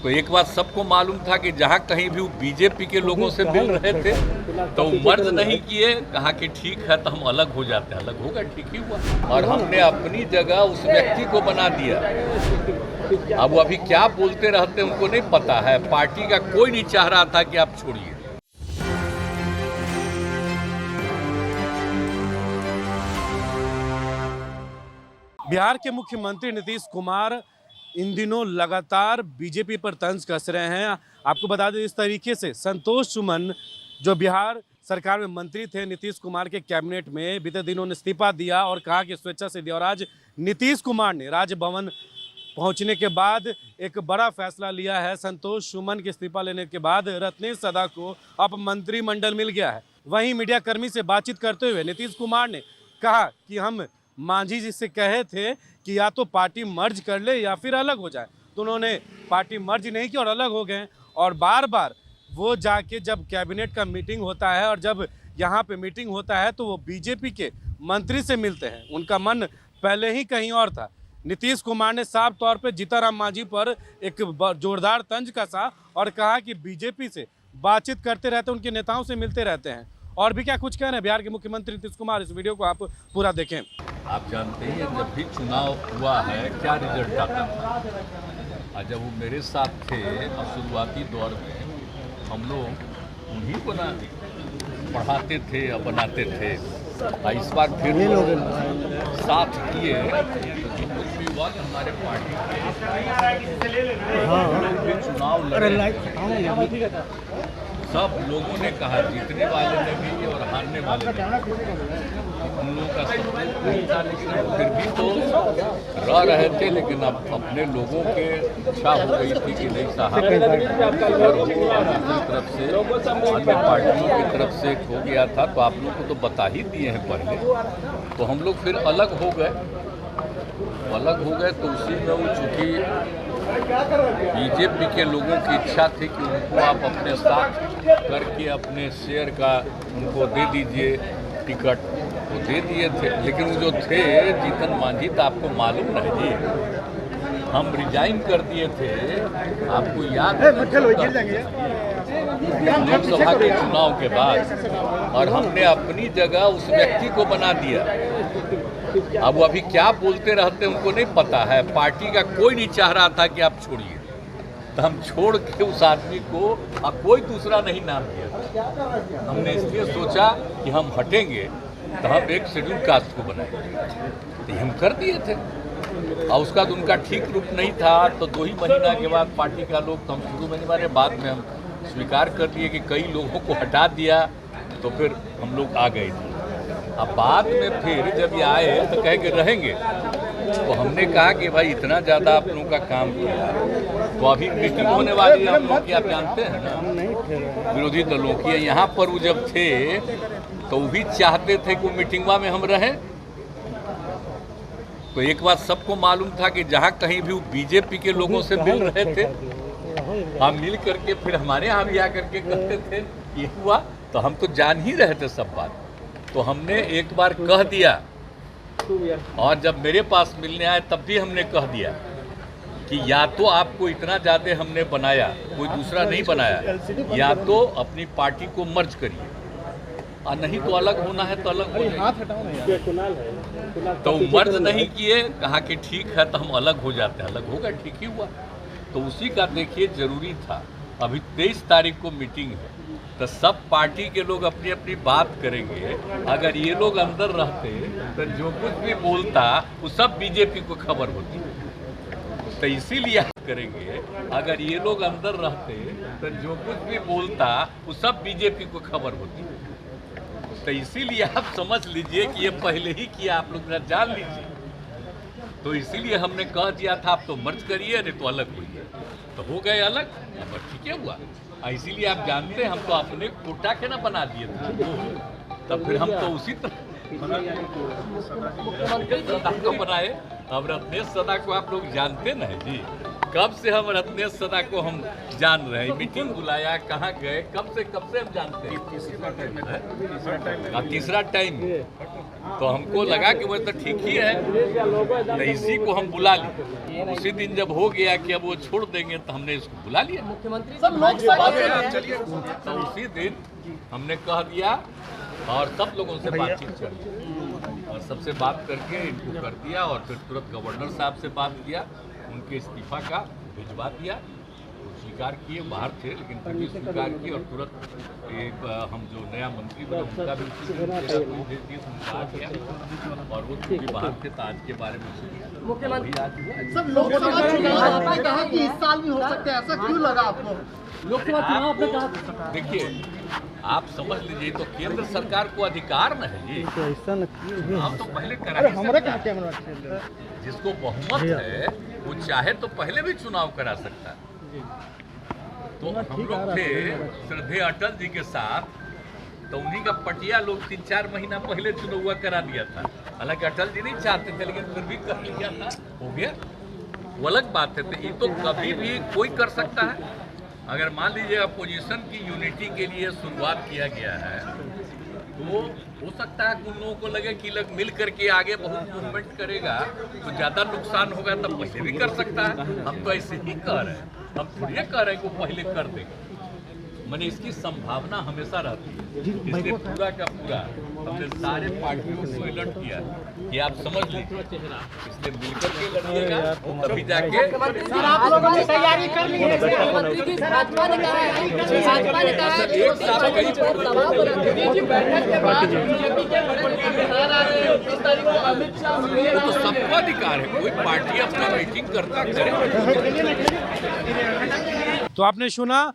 तो एक बात सबको मालूम था कि जहाँ कहीं भी वो बीजेपी के लोगों से मिल रहे थे तो मर्ज नहीं किए, कहा कि ठीक है तो हम अलग हो जाते हैं। अलग होगा, ठीक ही हुआ। और हमने अपनी जगह उस व्यक्ति को बना दिया। अब वो अभी क्या बोलते रहते हैं उनको नहीं पता है। पार्टी का कोई नहीं चाह रहा था कि आप छोड़िए। बिहार के मुख्यमंत्री नीतीश कुमार इन दिनों लगातार बीजेपी पर तंज कस रहे हैं। आपको बता दें, इस तरीके से संतोष सुमन जो बिहार सरकार में मंत्री थे नीतीश कुमार के कैबिनेट में, बीते दिनों उन्होंने इस्तीफा दिया और कहा कि स्वेच्छा से दिया। और आज नीतीश कुमार ने राजभवन पहुंचने के बाद एक बड़ा फैसला लिया है। संतोष सुमन के इस्तीफा लेने के बाद रत्नेश सदा को अब मंत्रिमंडल मिल गया है। वहीं मीडियाकर्मी से बातचीत करते हुए नीतीश कुमार ने कहा कि हम मांझी जी से कहे थे कि या तो पार्टी मर्ज कर ले या फिर अलग हो जाए, तो उन्होंने पार्टी मर्ज नहीं की और अलग हो गए। और बार बार वो जाके जब कैबिनेट का मीटिंग होता है और जब यहाँ पे मीटिंग होता है तो वो बीजेपी के मंत्री से मिलते हैं। उनका मन पहले ही कहीं और था। नीतीश कुमार ने साफ तौर पे जीतनराम मांझी पर एक जोरदार तंज कसा और कहा कि बीजेपी से बातचीत करते रहते, उनके नेताओं से मिलते रहते हैं। और भी क्या कुछ कह रहे हैं बिहार के मुख्यमंत्री नीतीश कुमार, इस वीडियो को आप पूरा देखें। आप जानते हैं जब भी चुनाव हुआ है क्या रिजल्ट आता था। और जब वो मेरे साथ थे और शुरुआती दौर में हम लोग उन्हीं को ना पढ़ाते थे और बनाते थे। और इस बार फिर साथ किए तो कुछ भी हुआ कि हमारे पार्टी के चुनाव लड़े। सब लोगों ने कहा, जीतने वाले ने भी और हारने वाले ने उन लोगों का सपोर्ट नहीं था, लेकिन फिर भी तो रह रहे थे। लेकिन अब अपने लोगों के इच्छा हो गई थी कि नहीं साहब, अगर दूसरी तरफ से अन्य पार्टियों की तरफ से हो गया था तो आप लोग को तो बता ही दिए हैं पहले। तो हम लोग फिर अलग हो गए। तो उसी में वो चूँकि बीजेपी के लोगों की इच्छा थी कि उनको आप अपने साथ करके अपने शेयर का उनको दे दीजिए टिकट, वो दे दिए थे। लेकिन वो जो थे जीतन मांझी, तो आपको मालूम नहीं, हम रिजाइन कर दिए थे। आपको याद है लोकसभा के चुनाव के बाद, और हमने अपनी जगह उस व्यक्ति को बना दिया। अब वो अभी क्या बोलते रहते हैं उनको नहीं पता है। पार्टी का कोई नहीं चाह रहा था कि आप छोड़िए, तो हम छोड़ के उस आदमी को और कोई दूसरा नहीं नाम दिया। हमने इसलिए सोचा कि हम हटेंगे तो हम एक शेड्यूल कास्ट को बनाएंगे, तो हम कर दिए थे। और उसका तो उनका ठीक रूप नहीं था। तो 2 ही महीना के बाद पार्टी का लोग, तो हम शुरू में नहीं मारे, बाद में हम स्वीकार कर दिए कि कई लोगों को हटा दिया, तो फिर हम लोग आ गए थे। अब बाद में फिर जब ये आए तो कह के रहेंगे, तो हमने कहा कि भाई इतना ज़्यादा आप लोगों का काम किया, तो अभी मीटिंग होने वाली है हम लोग की, आप जानते हैं ना, विरोधी दलों की। यहाँ पर वो जब थे तो वो भी चाहते थे कि मीटिंगवा में हम रहें। तो एक बात सबको मालूम था कि जहाँ कहीं भी वो बीजेपी के लोगों से मिल रहे थे, हम मिल करके फिर हमारे यहाँ भी आकर के कहते थे ये हुआ। तो हम तो जान ही रहे थे सब बात। तो हमने एक बार कह दिया, और जब मेरे पास मिलने आए तब भी हमने कह दिया कि या तो आपको इतना ज़्यादा हमने बनाया, कोई दूसरा नहीं बनाया, या तो अपनी पार्टी को मर्ज करिए, और नहीं तो अलग होना है तो अलग हो जाइए। तो मर्ज नहीं किए, कहा कि ठीक है तो हम अलग हो जाते हैं। अलग होगा, ठीक ही हुआ। तो उसी का देखिए जरूरी था। अभी 23 तारीख को मीटिंग है, तो सब पार्टी के लोग अपनी अपनी बात करेंगे। अगर ये लोग अंदर रहते तो जो कुछ भी बोलता वो सब बीजेपी को खबर होती। तो इसीलिए करेंगे, अगर ये लोग अंदर रहते तो जो कुछ भी बोलता वो सब बीजेपी को खबर होती। तो इसीलिए आप समझ लीजिए कि ये पहले ही किया, आप लोग जान लीजिए। तो इसीलिए हमने कह दिया था आप तो मर्ज करिए, नहीं तो अलग होइए। तो हो गए अलग, अब ठीक है हुआ। इसीलिए आप जानते हैं हम तो अपने कोटा के ना बना दिए थे, तब फिर हम तो उसी तरह मुख्यमंत्री को बनाए। अब रत्नेश सदा को आप लोग जानते ना जी, कब से हम रत्नेश सदा को हम जान रहे हैं, मीटिंग बुलाया, कहाँ गए, कब से हम जानते हैं। तीसरा टाइम तो हमको लगा कि वो तो ठीक ही है, तो इसी को हम बुला लिए। उसी दिन जब हो गया कि अब वो छोड़ देंगे तो हमने इसको बुला लिया। मुख्यमंत्री तो उसी दिन हमने कह दिया और सब लोगों से बातचीत कर ली और सबसे बात करके इनको कर दिया और फिर तुरंत गवर्नर साहब से बात किया, उनके इस्तीफा का भिजवा दिया। स्वीकार किए, बाहर थे लेकिन फिर भी स्वीकार किए और तुरंत एक हम जो नया मंत्री बने उनका भी उसी दिन भेज दिए, उनका आ गया और वो भी बाहर थे तो आज के बारे में मुख्यमंत्री सब लोकसभा चुनाव आपने कहा कि इस साल भी हो सकते हैं, ऐसा क्यों लगा आपको? लोकसभा चुनाव आपने कहा। देखिए आप समझ लीजिए, तो केंद्र सरकार को अधिकार न है जी, हम तो पहले करा ही सकते हैं। जिसको बहुमत है वो चाहे तो पहले भी चुनाव करा सकता है। तो हम लोग थे श्रद्धेय अटल जी के साथ, तो उन्हीं का पटिया लोग 3-4 महीना पहले चुनाव करा दिया था। हालांकि अटल जी नहीं चाहते थे लेकिन फिर भी कर लिया था, हो गया, वो अलग बात है। तो ये तो कभी भी कोई कर सकता है। अगर मान लीजिए अपोजिशन की यूनिटी के लिए शुरुआत किया गया है तो हो सकता है कि उन लोगों को लगे कि लोग मिल करके आगे बहुत मूवमेंट करेगा तो ज़्यादा नुकसान होगा, तब पहले भी कर सकता है। हम तो ऐसे ही कह रहे हैं, हम थोड़ी कह रहे हैं कि वो पहले कर देगा। मैंने इसकी संभावना हमेशा रहती है, इसलिए पूरा का पूरा हमने सारे पार्टियों को अलर्ट किया कि आप समझ लीजिए, इसलिए मिलकर के लड़िएगा तभी जाके। सर आप लोगों ने तैयारी कर ली है? मुख्यमंत्री की भाजपा ने कहा है एक साथ कई बैठक के बाद बीजेपी के बड़े बिहार आ रहे हैं, 30 तारीख को अमित शाह वो तो सबका अधिकार है, कोई पार्टी अपना मीटिंग करता करे। तो आपने सुना,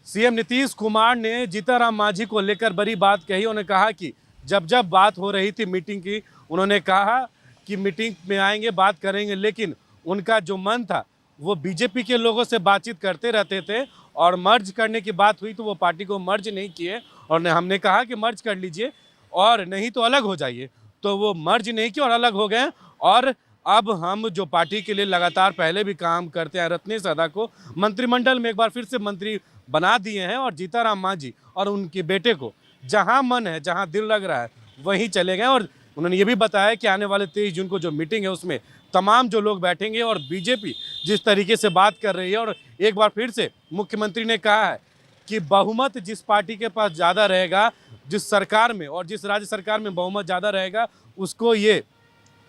सीएम नीतीश कुमार ने जीतनराम मांझी को लेकर बड़ी बात कही। उन्होंने कहा कि जब बात हो रही थी मीटिंग की, उन्होंने कहा कि मीटिंग में आएंगे, बात करेंगे, लेकिन उनका जो मन था वो बीजेपी के लोगों से बातचीत करते रहते थे और मर्ज करने की बात हुई तो वो पार्टी को मर्ज नहीं किए और हमने कहा कि मर्ज कर लीजिए और नहीं तो अलग हो जाइए, तो वो मर्ज नहीं किए और अलग हो गए। और अब हम जो पार्टी के लिए लगातार पहले भी काम करते हैं, रत्नेश सदा को मंत्रिमंडल में एक बार फिर से मंत्री बना दिए हैं और जीतनराम मांझी और उनके बेटे को जहां मन है, जहां दिल लग रहा है वहीं चले गए। और उन्होंने ये भी बताया कि आने वाले 23 जून को जो मीटिंग है उसमें तमाम जो लोग बैठेंगे और बीजेपी जिस तरीके से बात कर रही है, और एक बार फिर से मुख्यमंत्री ने कहा है कि बहुमत जिस पार्टी के पास ज़्यादा रहेगा, जिस सरकार में और जिस राज्य सरकार में बहुमत ज़्यादा रहेगा, उसको ये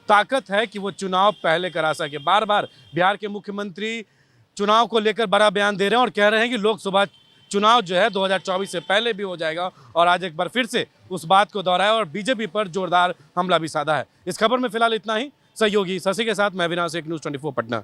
ताकत है कि वो चुनाव पहले करा सके। बार बार बिहार के मुख्यमंत्री चुनाव को लेकर बड़ा बयान दे रहे हैं और कह रहे हैं कि लोकसभा चुनाव जो है 2024 से पहले भी हो जाएगा, और आज एक बार फिर से उस बात को दोहराया और बीजेपी पर जोरदार हमला भी साधा है। इस खबर में फिलहाल इतना ही। सहयोगी शशि के साथ मैं अविनाश, एक न्यूज़ 24 पटना।